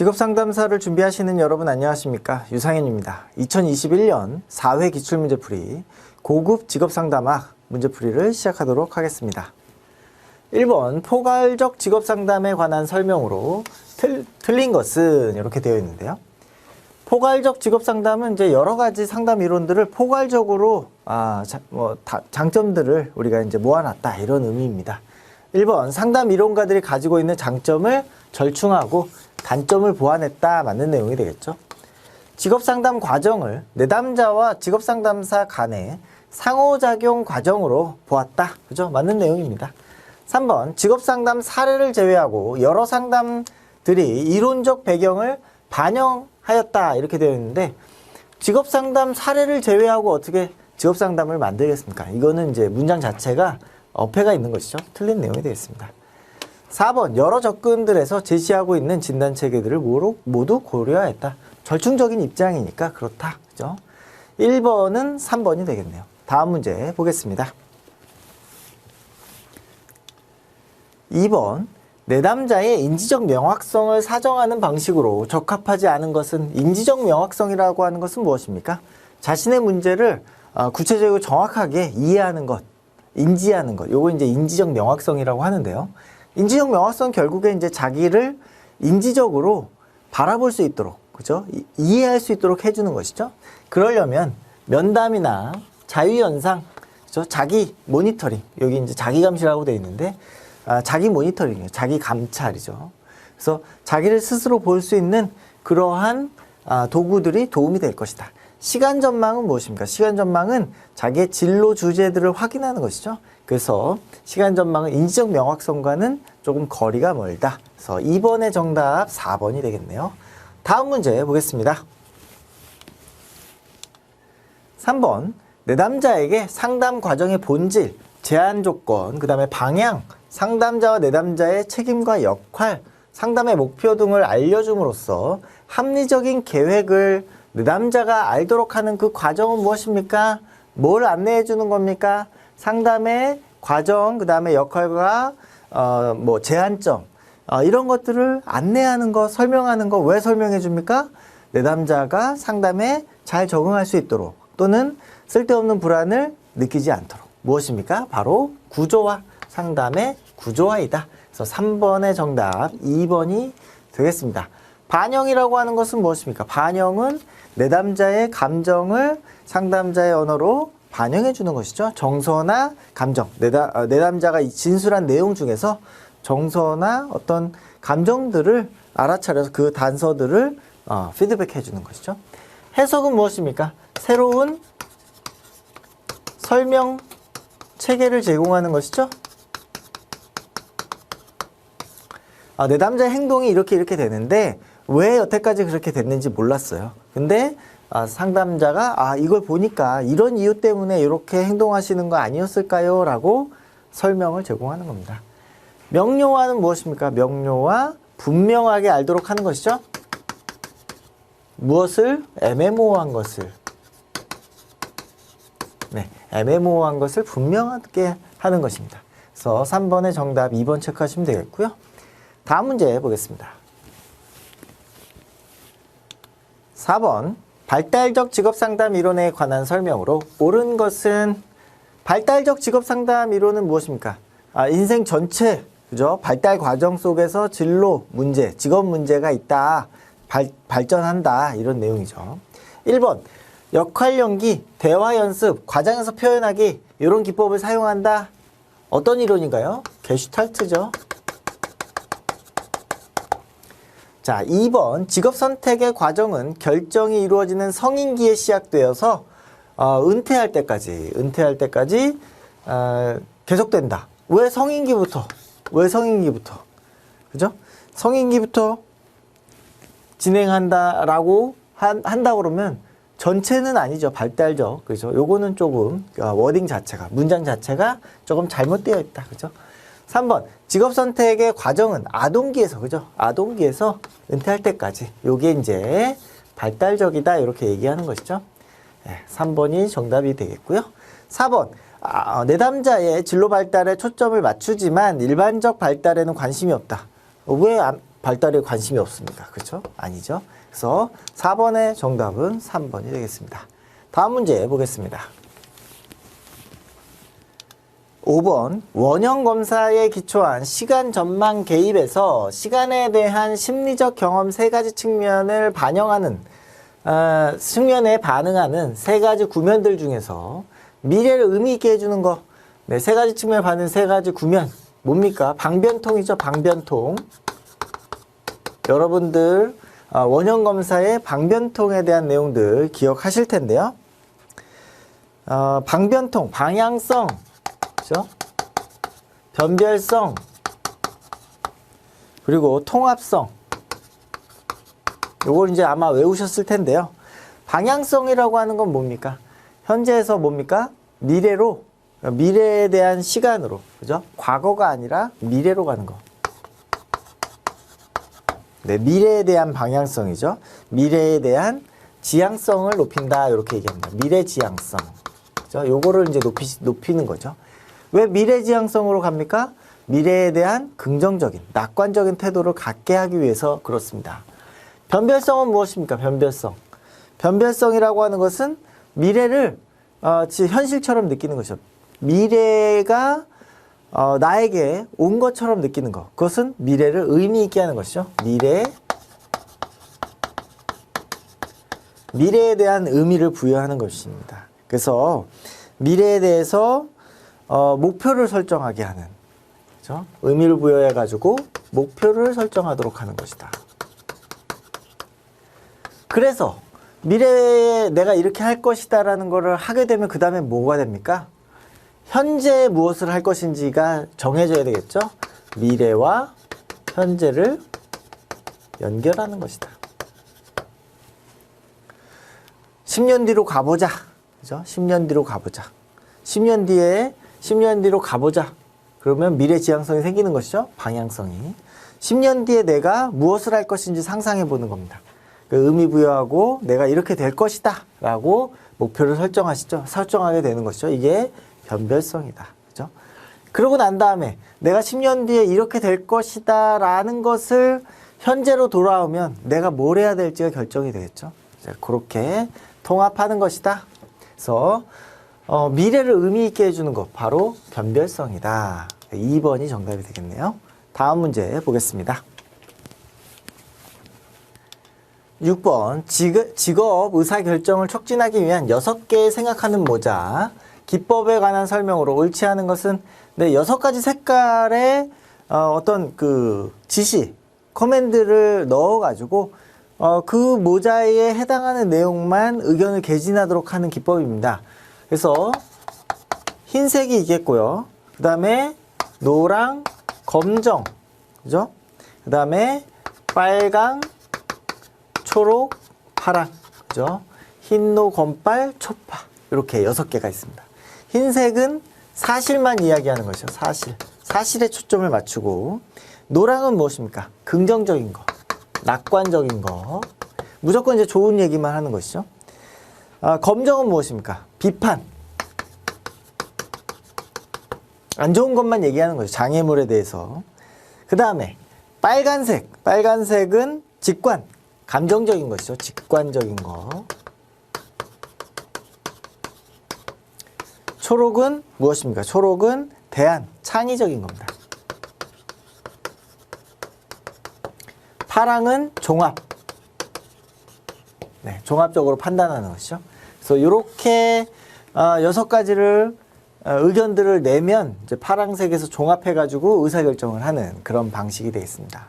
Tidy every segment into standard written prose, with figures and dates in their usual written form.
직업상담사를 준비하시는 여러분 안녕하십니까? 유상현입니다. 2021년 4회 기출문제풀이 고급 직업상담학 문제풀이를 시작하도록 하겠습니다. 1번 포괄적 직업상담에 관한 설명으로 틀린 것은 이렇게 되어 있는데요. 포괄적 직업상담은 이제 여러 가지 상담 이론들을 포괄적으로 장점들을 우리가 이제 모아놨다 이런 의미입니다. 1번 상담 이론가들이 가지고 있는 장점을 절충하고 단점을 보완했다 맞는 내용이 되겠죠. 직업상담 과정을 내담자와 직업상담사 간의 상호작용 과정으로 보았다. 그죠? 맞는 내용입니다. 3번 직업상담 사례를 제외하고 여러 상담들이 이론적 배경을 반영하였다 이렇게 되어 있는데 직업상담 사례를 제외하고 어떻게 직업상담을 만들겠습니까? 이거는 이제 문장 자체가 어폐가 있는 것이죠. 틀린 내용이 되겠습니다. 4번 여러 접근들에서 제시하고 있는 진단체계들을 모두 고려했다. 절충적인 입장이니까 그렇다. 그죠? 1번은 3번이 되겠네요. 다음 문제 보겠습니다. 2번 내담자의 인지적 명확성을 사정하는 방식으로 적합하지 않은 것은 인지적 명확성이라고 하는 것은 무엇입니까? 자신의 문제를 구체적이고 정확하게 이해하는 것, 인지하는 것. 요거 이제 인지적 명확성이라고 하는데요. 인지적 명확성 결국에 이제 자기를 인지적으로 바라볼 수 있도록, 그죠? 이해할 수 있도록 해주는 것이죠. 그러려면 면담이나 자유연상, 그죠? 자기 모니터링, 여기 이제 자기 감시라고 되어 있는데, 자기 모니터링이에요. 자기 감찰이죠. 그래서 자기를 스스로 볼 수 있는 그러한 도구들이 도움이 될 것이다. 시간 전망은 무엇입니까? 시간 전망은 자기의 진로 주제들을 확인하는 것이죠. 그래서 시간 전망은 인지적 명확성과는 조금 거리가 멀다. 그래서 2번의 정답 4번이 되겠네요. 다음 문제 보겠습니다. 3번 내담자에게 상담 과정의 본질, 제한 조건, 그 다음에 방향, 상담자와 내담자의 책임과 역할, 상담의 목표 등을 알려줌으로써 합리적인 계획을 내담자가 알도록 하는 그 과정은 무엇입니까? 뭘 안내해 주는 겁니까? 상담의 과정, 그 다음에 역할과 제한점, 이런 것들을 안내하는 거, 설명하는 거 왜 설명해 줍니까? 내담자가 상담에 잘 적응할 수 있도록 또는 쓸데없는 불안을 느끼지 않도록. 무엇입니까? 바로 구조화, 상담의 구조화이다. 그래서 3번의 정답 2번이 되겠습니다. 반영이라고 하는 것은 무엇입니까? 반영은 내담자의 감정을 상담자의 언어로 반영해 주는 것이죠. 정서나 감정, 내담자가 진술한 내용 중에서 정서나 어떤 감정들을 알아차려서 그 단서들을 피드백해 주는 것이죠. 해석은 무엇입니까? 새로운 설명 체계를 제공하는 것이죠. 내담자의 행동이 이렇게 되는데 왜 여태까지 그렇게 됐는지 몰랐어요. 근데 상담자가 이걸 보니까 이런 이유 때문에 이렇게 행동하시는 거 아니었을까요? 라고 설명을 제공하는 겁니다. 명료화는 무엇입니까? 명료화, 분명하게 알도록 하는 것이죠. 무엇을? 애매모호한 것을. 네, 애매모호한 것을 분명하게 하는 것입니다. 그래서 3번의 정답 2번 체크하시면 되겠고요. 다음 문제 보겠습니다. 4번 발달적 직업상담 이론에 관한 설명으로 옳은 것은 발달적 직업상담 이론은 무엇입니까? 인생 전체, 그죠? 발달 과정 속에서 진로 문제, 직업 문제가 있다, 발전한다 이런 내용이죠. 1번 역할 연기, 대화 연습, 과정에서 표현하기 이런 기법을 사용한다. 어떤 이론인가요? 게슈탈트죠. 자, 2번 직업 선택의 과정은 결정이 이루어지는 성인기에 시작되어서 은퇴할 때까지 계속된다. 왜 성인기부터? 그죠? 성인기부터 진행한다라고 한다 그러면 전체는 아니죠. 발달적. 그죠? 요거는 조금 워딩 자체가, 문장 자체가 조금 잘못되어 있다. 그죠? 3번 직업 선택의 과정은 아동기에서, 그죠? 아동기에서 은퇴할 때까지. 요게 이제 발달적이다 이렇게 얘기하는 것이죠. 네, 3번이 정답이 되겠고요. 4번 내담자의 진로 발달에 초점을 맞추지만 일반적 발달에는 관심이 없다. 왜 발달에 관심이 없습니까? 그렇죠? 아니죠. 그래서 4번의 정답은 3번이 되겠습니다. 다음 문제 보겠습니다. 5번 원형 검사에 기초한 시간 전망 개입에서 시간에 대한 심리적 경험 3가지 측면을 반영하는 측면에 반응하는 3가지 구면들 중에서 미래를 의미 있게 해주는 거, 네, 3가지 측면을 받는 3가지 구면 뭡니까? 방변통이죠. 방변통. 여러분들 원형 검사의 방변통에 대한 내용들 기억하실 텐데요. 방변통, 방향성, 그죠? 변별성, 그리고 통합성. 요걸 이제 아마 외우셨을 텐데요. 방향성이라고 하는 건 뭡니까? 현재에서 뭡니까? 미래에 대한 시간으로, 그죠? 과거가 아니라 미래로 가는 거. 네, 미래에 대한 방향성이죠. 미래에 대한 지향성을 높인다, 이렇게 얘기합니다. 미래 지향성. 그죠? 요거를 이제 높이는 거죠. 왜 미래 지향성으로 갑니까? 미래에 대한 긍정적인, 낙관적인 태도를 갖게 하기 위해서 그렇습니다. 변별성은 무엇입니까? 변별성. 변별성이라고 하는 것은 미래를 현실처럼 느끼는 것이죠. 미래가 나에게 온 것처럼 느끼는 것. 그것은 미래를 의미 있게 하는 것이죠. 미래에 대한 의미를 부여하는 것입니다. 그래서 미래에 대해서 목표를 설정하게 하는, 그렇죠? 의미를 부여해가지고 목표를 설정하도록 하는 것이다. 그래서 미래에 내가 이렇게 할 것이다 라는 거를 하게 되면 그 다음에 뭐가 됩니까? 현재 무엇을 할 것인지가 정해져야 되겠죠? 미래와 현재를 연결하는 것이다. 10년 뒤로 가보자. 그죠? 10년 뒤로 가보자. 10년 뒤로 가보자. 그러면 미래 지향성이 생기는 것이죠? 방향성이. 10년 뒤에 내가 무엇을 할 것인지 상상해 보는 겁니다. 그 의미 부여하고 내가 이렇게 될 것이다 라고 목표를 설정하게 되는 것이죠. 이게 변별성이다. 그죠? 그러고 난 다음에 내가 10년 뒤에 이렇게 될 것이다 라는 것을 현재로 돌아오면 내가 뭘 해야 될지가 결정이 되겠죠. 그렇게 통합하는 것이다. 그래서 미래를 의미 있게 해주는 것, 바로 변별성이다. 2번이 정답이 되겠네요. 다음 문제 보겠습니다. 6번 직업 의사결정을 촉진하기 위한 6개의 생각하는 모자 기법에 관한 설명으로 옳지 않은 것은, 네, 6가지 색깔의 어떤 그 지시, 커맨드를 넣어가지고 그 모자에 해당하는 내용만 의견을 개진하도록 하는 기법입니다. 그래서 흰색이 있겠고요. 그 다음에 노랑, 검정, 그죠? 그 다음에 빨강, 초록, 파랑, 그죠? 흰노, 검빨, 초파. 이렇게 6개가 있습니다. 흰색은 사실만 이야기하는 것이죠. 사실에 초점을 맞추고, 노랑은 무엇입니까? 긍정적인 거, 낙관적인 거, 무조건 이제 좋은 얘기만 하는 것이죠. 검정은 무엇입니까? 비판, 안 좋은 것만 얘기하는 거죠. 장애물에 대해서. 그 다음에 빨간색은 직관, 감정적인 것이죠. 직관적인 거. 초록은 무엇입니까? 초록은 대안, 창의적인 겁니다. 파랑은 종합. 네, 종합적으로 판단하는 것이죠. 그래서 이렇게 6가지를 의견들을 내면 이제 파랑색에서 종합해가지고 의사결정을 하는 그런 방식이 되겠습니다.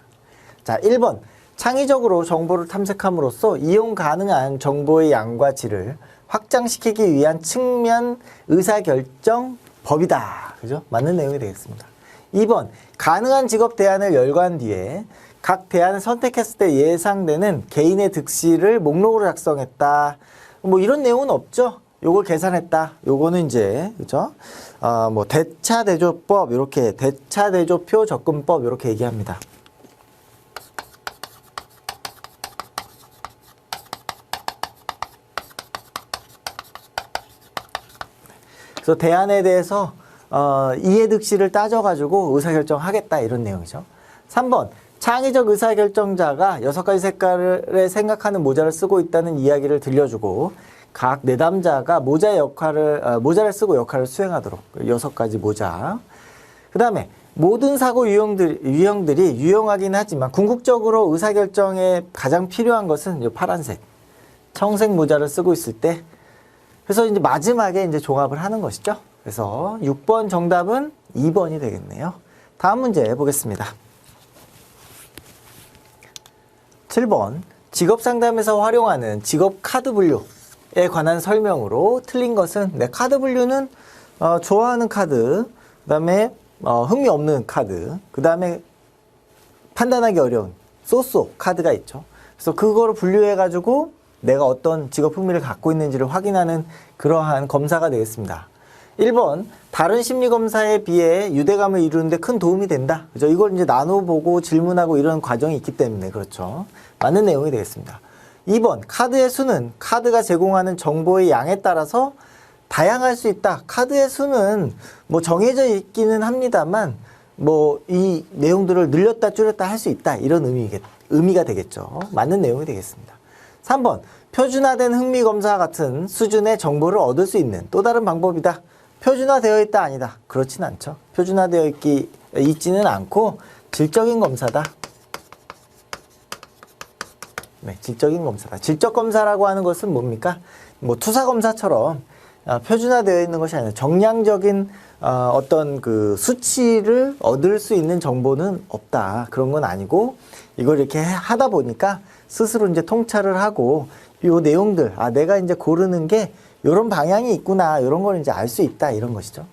자, 1번. 창의적으로 정보를 탐색함으로써 이용 가능한 정보의 양과 질을 확장시키기 위한 측면 의사결정법이다. 그죠? 맞는 내용이 되겠습니다. 2번. 가능한 직업 대안을 열거한 뒤에 각 대안을 선택했을 때 예상되는 개인의 득실을 목록으로 작성했다. 뭐 이런 내용은 없죠. 요걸 계산했다. 요거는 이제, 그죠? 뭐 대차대조법, 이렇게 대차대조표 접근법, 이렇게 얘기합니다. 그래서 대안에 대해서 이해득실을 따져가지고 의사결정하겠다, 이런 내용이죠. 3번. 창의적 의사결정자가 6가지 색깔을 생각하는 모자를 쓰고 있다는 이야기를 들려주고 각 내담자가 모자를 쓰고 역할을 수행하도록 6가지 모자. 그 다음에 모든 사고 유형들이 유용하긴 하지만 궁극적으로 의사결정에 가장 필요한 것은 이 파란색 청색 모자를 쓰고 있을 때, 그래서 이제 마지막에 이제 종합을 하는 것이죠. 그래서 6번 정답은 2번이 되겠네요. 다음 문제 보겠습니다. 7번 직업 상담에서 활용하는 직업 카드 분류에 관한 설명으로 틀린 것은, 카드 분류는 좋아하는 카드, 그 다음에 흥미없는 카드, 그 다음에 판단하기 어려운 쏘쏘 카드가 있죠. 그래서 그거를 분류해가지고 내가 어떤 직업 흥미를 갖고 있는지를 확인하는 그러한 검사가 되겠습니다. 1번, 다른 심리검사에 비해 유대감을 이루는데 큰 도움이 된다. 그죠? 이걸 이제 나눠보고 질문하고 이런 과정이 있기 때문에 그렇죠. 맞는 내용이 되겠습니다. 2번, 카드의 수는 카드가 제공하는 정보의 양에 따라서 다양할 수 있다. 카드의 수는 뭐 정해져 있기는 합니다만 뭐 이 내용들을 늘렸다 줄였다 할 수 있다. 이런 의미가 되겠죠. 맞는 내용이 되겠습니다. 3번, 표준화된 흥미검사 같은 수준의 정보를 얻을 수 있는 또 다른 방법이다. 표준화되어 있다 아니다. 그렇진 않죠. 표준화되어 있지는 않고 질적인 검사다. 네, 질적인 검사다. 질적 검사라고 하는 것은 뭡니까? 뭐 투사 검사처럼 표준화되어 있는 것이 아니라 정량적인 어떤 그 수치를 얻을 수 있는 정보는 없다. 그런 건 아니고 이걸 이렇게 하다 보니까 스스로 이제 통찰을 하고 요 내용들, 내가 이제 고르는 게 요런 방향이 있구나. 요런 걸 이제 알 수 있다. 이런 것이죠.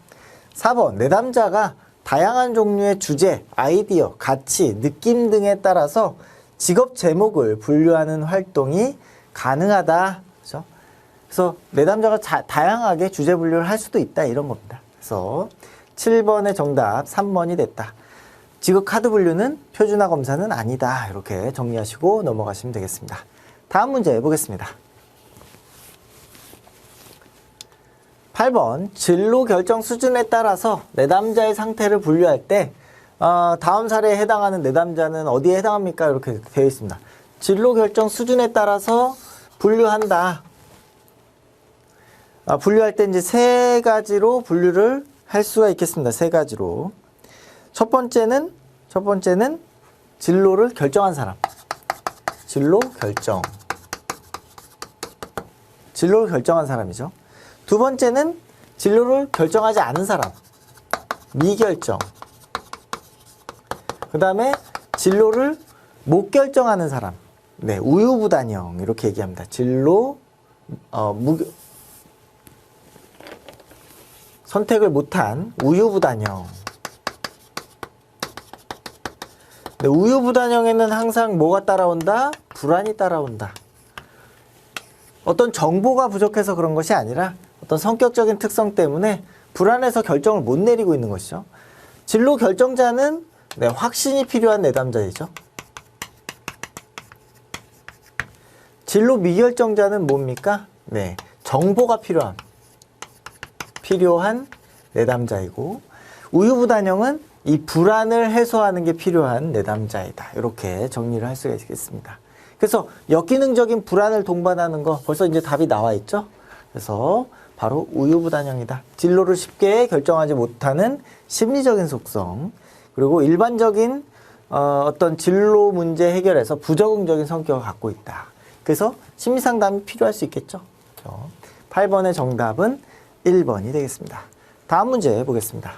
4번, 내담자가 다양한 종류의 주제, 아이디어, 가치, 느낌 등에 따라서 직업 제목을 분류하는 활동이 가능하다. 그렇죠? 그래서 내담자가 다양하게 주제 분류를 할 수도 있다. 이런 겁니다. 그래서 7번의 정답 3번이 됐다. 직업 카드 분류는 표준화 검사는 아니다. 이렇게 정리하시고 넘어가시면 되겠습니다. 다음 문제 보겠습니다. 8번, 진로 결정 수준에 따라서 내담자의 상태를 분류할 때 다음 사례에 해당하는 내담자는 어디에 해당합니까? 이렇게 되어 있습니다. 진로 결정 수준에 따라서 분류한다. 분류할 때 이제 3가지로 분류를 할 수가 있겠습니다. 3가지로. 첫 번째는 진로를 결정한 사람. 진로를 결정한 사람이죠. 두 번째는 진로를 결정하지 않은 사람. 미결정. 그 다음에 진로를 못 결정하는 사람. 네, 우유부단형. 이렇게 얘기합니다. 진로, 선택을 못한 우유부단형. 네, 우유부단형에는 항상 뭐가 따라온다? 불안이 따라온다. 어떤 정보가 부족해서 그런 것이 아니라 어떤 성격적인 특성 때문에 불안해서 결정을 못 내리고 있는 것이죠. 진로 결정자는 확신이 필요한 내담자이죠. 진로 미결정자는 뭡니까? 네, 정보가 필요한 내담자이고, 우유부단형은 이 불안을 해소하는 게 필요한 내담자이다. 이렇게 정리를 할 수가 있겠습니다. 그래서 역기능적인 불안을 동반하는 거 벌써 이제 답이 나와 있죠. 그래서 바로 우유부단형이다. 진로를 쉽게 결정하지 못하는 심리적인 속성, 그리고 일반적인 어떤 진로 문제 해결에서 부적응적인 성격을 갖고 있다. 그래서 심리상담이 필요할 수 있겠죠. 8번의 정답은 1번이 되겠습니다. 다음 문제 보겠습니다.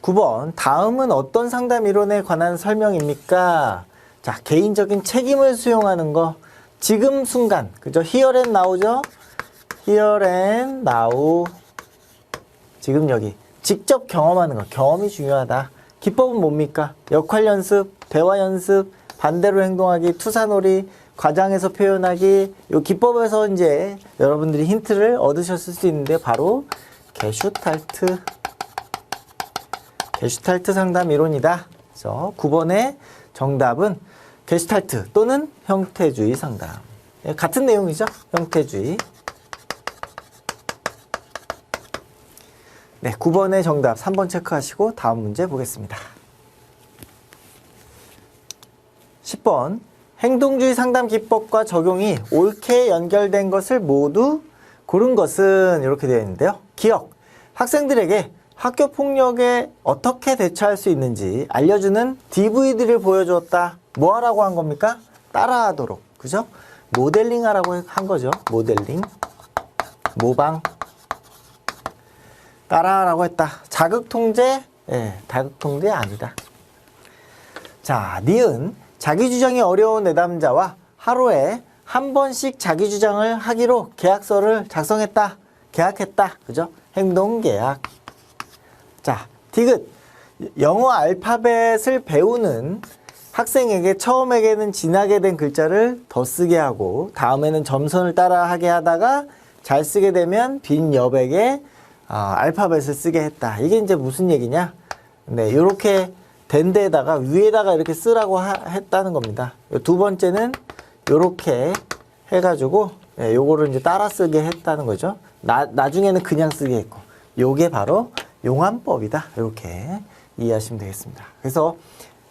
9번, 다음은 어떤 상담 이론에 관한 설명입니까? 자, 개인적인 책임을 수용하는 거. 지금 순간, 그죠? Here and now죠? Here and now. 지금 여기. 직접 경험하는 거. 경험이 중요하다. 기법은 뭡니까? 역할 연습, 대화 연습, 반대로 행동하기, 투사놀이, 과장해서 표현하기. 요 기법에서 이제 여러분들이 힌트를 얻으셨을 수 있는데 바로 게슈탈트 상담 이론이다. 그래서 9번의 정답은 게슈탈트 또는 형태주의 상담. 같은 내용이죠. 형태주의. 네, 9번의 정답 3번 체크하시고 다음 문제 보겠습니다. 10번 행동주의 상담 기법과 적용이 옳게 연결된 것을 모두 고른 것은 이렇게 되어 있는데요. 기억, 학생들에게 학교 폭력에 어떻게 대처할 수 있는지 알려주는 DVD를 보여주었다. 뭐 하라고 한 겁니까? 따라하도록. 그죠? 모델링 하라고 한 거죠. 모델링. 모방. 따라하라고 했다. 자극통제? 예, 자극통제 아니다. 자, 니은. 자기 주장이 어려운 내담자와 하루에 한 번씩 자기 주장을 하기로 계약서를 작성했다. 계약했다. 그죠? 행동계약. 자, 디귿. 영어 알파벳을 배우는 학생에게 처음에게는 지나게 된 글자를 더 쓰게 하고 다음에는 점선을 따라 하게 하다가 잘 쓰게 되면 빈 여백에 알파벳을 쓰게 했다. 이게 이제 무슨 얘기냐? 네, 이렇게 된 데다가 위에다가 이렇게 쓰라고 했다는 겁니다. 두 번째는 이렇게 해가지고 요거를 이제 따라 쓰게 했다는 거죠. 나중에는 그냥 쓰게 했고, 요게 바로 용안법이다. 이렇게 이해하시면 되겠습니다. 그래서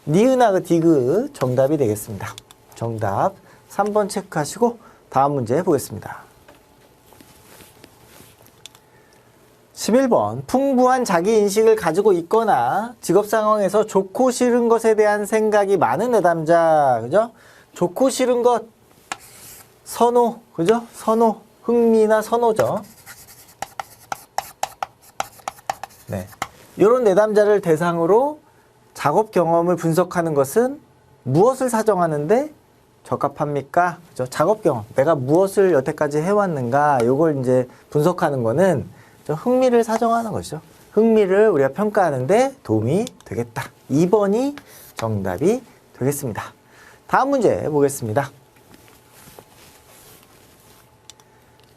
니은하고 디귿 정답이 되겠습니다. 정답 3번 체크하시고 다음 문제 보겠습니다. 11번 풍부한 자기인식을 가지고 있거나 직업 상황에서 좋고 싫은 것에 대한 생각이 많은 내담자. 그죠? 좋고 싫은 것 선호. 그죠? 선호. 흥미나 선호죠. 네. 이런 내담자를 대상으로 작업 경험을 분석하는 것은 무엇을 사정하는데 적합합니까? 그죠? 작업 경험. 내가 무엇을 여태까지 해왔는가? 요걸 이제 분석하는 거는 흥미를 사정하는 것이죠. 흥미를 우리가 평가하는데 도움이 되겠다. 2번이 정답이 되겠습니다. 다음 문제 보겠습니다.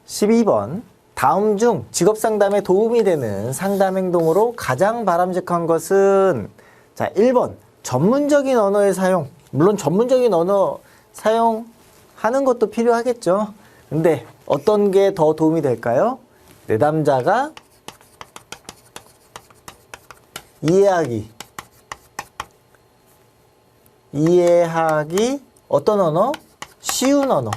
12번. 다음 중 직업상담에 도움이 되는 상담 행동으로 가장 바람직한 것은 자, 1번. 전문적인 언어의 사용. 물론 전문적인 언어 사용하는 것도 필요하겠죠. 근데 어떤 게 더 도움이 될까요? 내담자가 이해하기 어떤 언어? 쉬운 언어.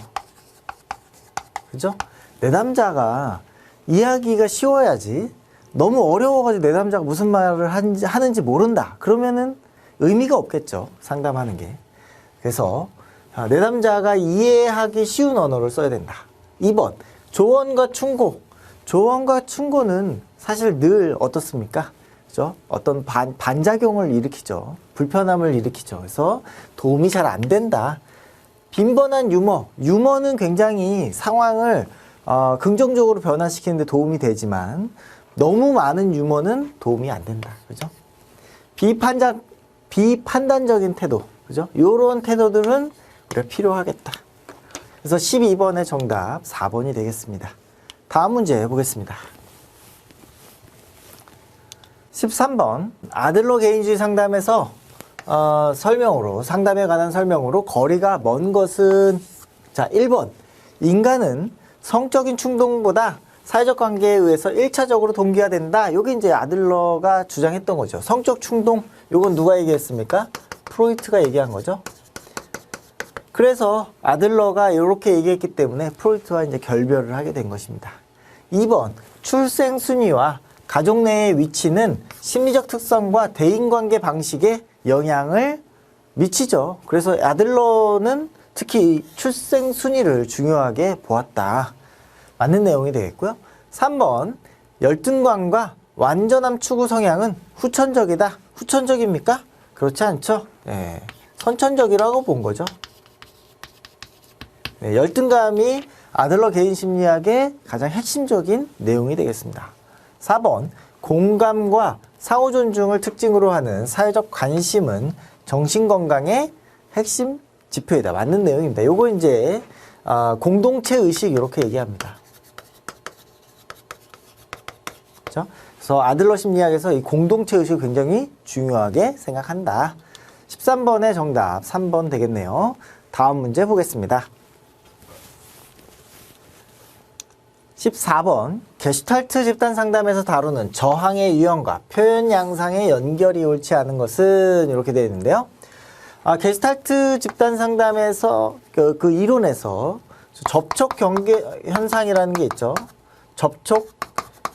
그죠? 내담자가 이해하기가 쉬워야지. 너무 어려워가지고 내담자가 무슨 말을 하는지 모른다. 그러면은 의미가 없겠죠. 상담하는 게. 그래서 내담자가 이해하기 쉬운 언어를 써야 된다. 2번. 조언과 충고. 조언과 충고는 사실 늘 어떻습니까? 그죠? 어떤 반작용을 일으키죠. 불편함을 일으키죠. 그래서 도움이 잘 안 된다. 빈번한 유머. 유머는 굉장히 상황을 긍정적으로 변화시키는데 도움이 되지만 너무 많은 유머는 도움이 안 된다. 그죠? 비판단적인 태도. 그죠? 요런 태도들은 우리가 필요하겠다. 그래서 12번의 정답 4번이 되겠습니다. 다음 문제 보겠습니다. 13번. 아들러 개인주의 상담에서 상담에 관한 설명으로 거리가 먼 것은 자, 1번. 인간은 성적인 충동보다 사회적 관계에 의해서 1차적으로 동기화된다. 요게 이제 아들러가 주장했던 거죠. 성적 충동, 요건 누가 얘기했습니까? 프로이트가 얘기한 거죠. 그래서 아들러가 이렇게 얘기했기 때문에 프로이트와 이제 결별을 하게 된 것입니다. 2번. 출생 순위와 가족 내의 위치는 심리적 특성과 대인관계 방식에 영향을 미치죠. 그래서 아들러는 특히 출생 순위를 중요하게 보았다. 맞는 내용이 되겠고요. 3번. 열등감과 완전함 추구 성향은 후천적이다. 후천적입니까? 그렇지 않죠. 네. 선천적이라고 본 거죠. 네, 열등감이 아들러 개인 심리학의 가장 핵심적인 내용이 되겠습니다. 4번. 공감과 상호 존중을 특징으로 하는 사회적 관심은 정신건강의 핵심 지표이다. 맞는 내용입니다. 요거 이제 공동체 의식 이렇게 얘기합니다. 그렇죠? 그래서 아들러 심리학에서 이 공동체 의식을 굉장히 중요하게 생각한다. 13번의 정답 3번 되겠네요. 다음 문제 보겠습니다. 14번. 게슈탈트 집단 상담에서 다루는 저항의 유형과 표현 양상의 연결이 옳지 않은 것은 이렇게 되어 있는데요. 게스탈트 집단 상담에서 그 이론에서 접촉 경계 현상이라는 게 있죠. 접촉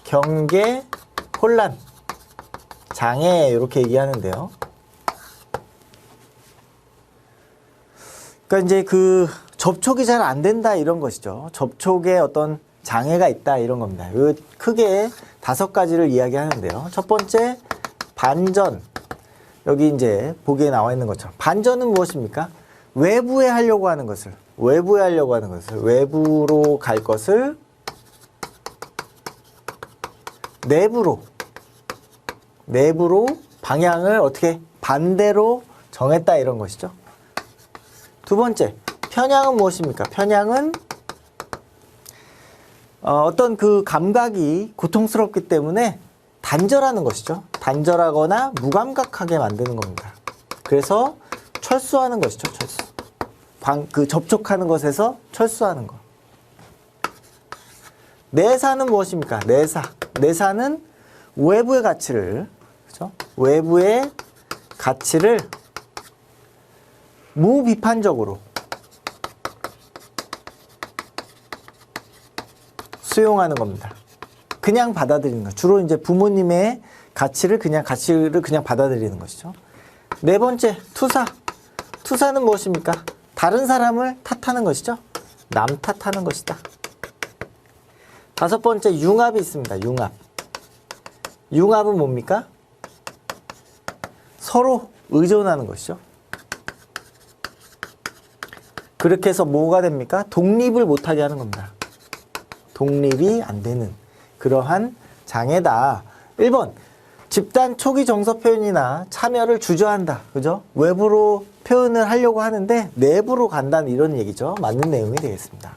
경계 혼란 장애 이렇게 얘기하는데요. 그러니까 이제 그 접촉이 잘 안 된다 이런 것이죠. 접촉에 어떤 장애가 있다 이런 겁니다. 크게 5가지를 이야기하는데요. 첫 번째 반전. 여기 이제 보기에 나와 있는 것처럼 반전은 무엇입니까? 외부에 하려고 하는 것을 외부로 갈 것을 내부로 방향을 어떻게 반대로 정했다 이런 것이죠. 두 번째 편향은 무엇입니까? 편향은 어떤 그 감각이 고통스럽기 때문에 단절하는 것이죠. 단절하거나 무감각하게 만드는 겁니다. 그래서 철수하는 것이죠. 철수. 그 접촉하는 것에서 철수하는 것. 내사는 무엇입니까? 내사는 외부의 가치를, 그렇죠? 외부의 가치를 무비판적으로 수용하는 겁니다. 그냥 받아들이는 것. 주로 이제 부모님의 가치를 그냥 받아들이는 것이죠. 네 번째, 투사는 무엇입니까? 다른 사람을 탓하는 것이죠. 남 탓하는 것이다. 5번째, 융합이 있습니다. 융합은 뭡니까? 서로 의존하는 것이죠. 그렇게 해서 뭐가 됩니까? 독립을 못하게 하는 겁니다. 독립이 안 되는 그러한 장애다. 1번, 집단 초기 정서 표현이나 참여를 주저한다. 그죠? 외부로 표현을 하려고 하는데 내부로 간다는 이런 얘기죠. 맞는 내용이 되겠습니다.